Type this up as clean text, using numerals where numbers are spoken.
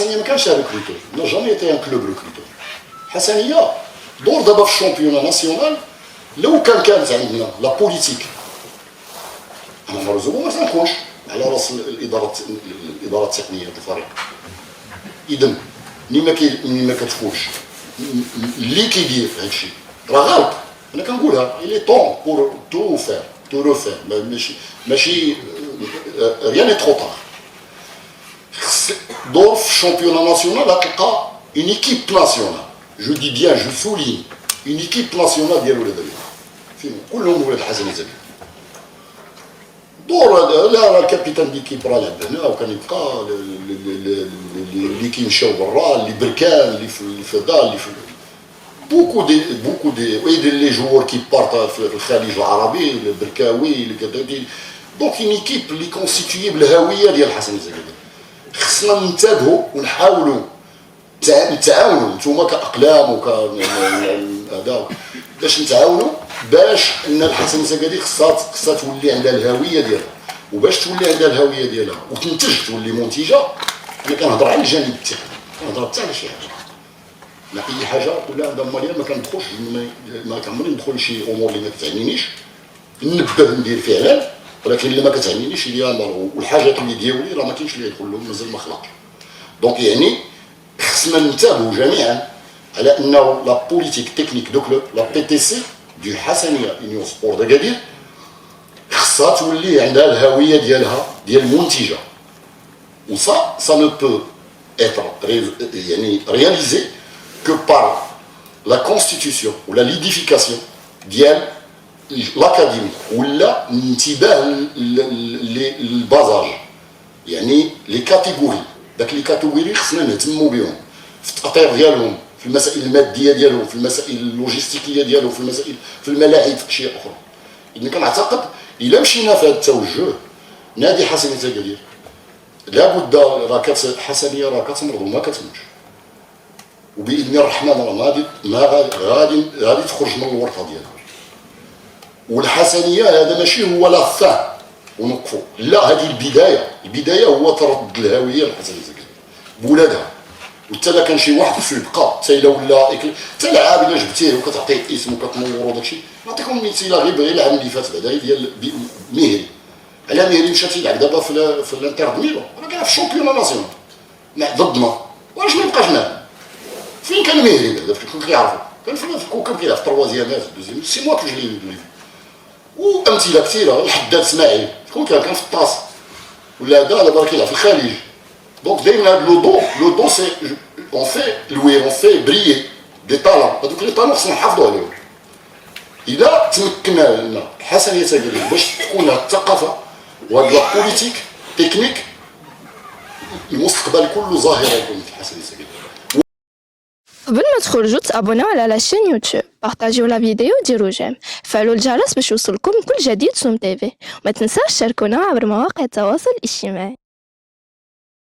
حسنيه ما كانش ريكروتور، ما جامي تي ان كلوب ريكروتور. حسنيه دور دابا في الشامبيون ناسيونال لو كانت عندنا لا بوليتيك، انا مرزوق ما تنكونش على راس الاداره التقنيه ديال الفريق. اذا ملي ما كتكونش اللي كيدير هادشي راه غلط. انا كنقولها لي طون بور تو فير تو روفير، ماشي ريان اي ترو طار. دور في الشامبيون ناسيونال غتلقى اون ايكيب ناسيونال، جو دي بيان جو سولين اون ايكيب ناسيونال ديال ولاد الرياض فين كلهم ولاد الحسن زكي. دور لا الكابيتان ديكيب راه لعب هنا وكان يبقى اللي كيمشاو برا، اللي بركان، اللي في دا، اللي في بوكو دي لي جوور كي بارت في الخليج العربي، البركاوي اللي كذا. دونك اون ايكيب اللي كونستيتيي بالهويه ديال الحسن الزكي. خصنا ننتبهوا ونحاولوا نتعاونوا نتوما كاقلام وك هذا باش نتعاونوا باش ان الحسن الزكادي خصها تولي عندها الهويه ديالها، وباش تولي عندها الهويه ديالها وتنتج تولي منتجه. انا كنهضر على الجانب التقني، كنهضر حتى على شي حاجه لا اي حاجه ولا هذا ماليا ما كندخلش، ما كنعمرني ندخل لشي امور اللي ما كتعنينيش، نبدا ندير فعلا، ولكن اللي ما كتعنينيش اللي والحاجات اللي ديالي راه ما كاينش اللي يدخل لهم مازال ما خلقش. دونك يعني خصنا ننتبهوا جميعا على انه لا بوليتيك تكنيك دو كلوب لا بي تي سي دو حسنيه يونيون سبور داكادير خصها تولي عندها الهويه ديالها ديال المنتجه. وصا سا نو بو اتر يعني رياليزي que par la constitution ou la lidification ديال l'académie ولا انتباه للبازاج، يعني لي كاتيجوري. داك لي كاتيجوري خصنا نهتموا بهم في التأطير ديالهم، في المسائل الماديه ديالهم، في المسائل اللوجستيكيه ديالهم، في المسائل في الملاعب، في اشياء اخرى. اذا كنعتقد الا مشينا في هذا التوجه نادي حسنيه زكادير لابد راه حسنيه راه كتمرض وما كتموتش، وباذن الرحمن راه غادي تخرج من الورطه ديالها. والحسنيه هذا ماشي هو لا فان ونوقفوا، لا هذه البدايه هو تردد الهويه للحسنيه زكادير بولادها. وحتى لا كان شي واحد يبقى حتى الا ولا حتى لعاب الا جبتيه وكتعطيه اسم وكتنور وداكشي. نعطيكم مثال غير العام اللي فات بعدا ديال مهري. على مهري مشى تيلعب دابا في الانتر دو ميلان، راه كان في الشامبيون ناسيونال ضدنا، واش ما يبقاش معنا؟ فين كان مهري بعدا؟ كون كيعرفوا كان في الكوكب كيلعب في التروازيامات دوزيام 6 موا كيجري. وامثله كثيره، الحداد اسماعيل شكون كان في الطاس ولا هذا دابا كيلعب في الخليج. دونك دايما هذا لو دو سي اون في بريي دي طالون. هذوك لي طالون خصنا نحافظوا عليهم. اذا تمكنا لنا حسنيه زكادير باش تكون هذه الثقافه وهذا البوليتيك تكنيك، المستقبل كله ظاهره يكون في حسنيه زكادير. قبل ما تخرجوا تابوناو على لاشين يوتيوب، بارطاجيو لا فيديو وديروا جيم، فعلوا الجرس باش يوصلكم كل جديد سوم تيفي، وما تنساوش تشاركونا عبر مواقع التواصل الاجتماعي.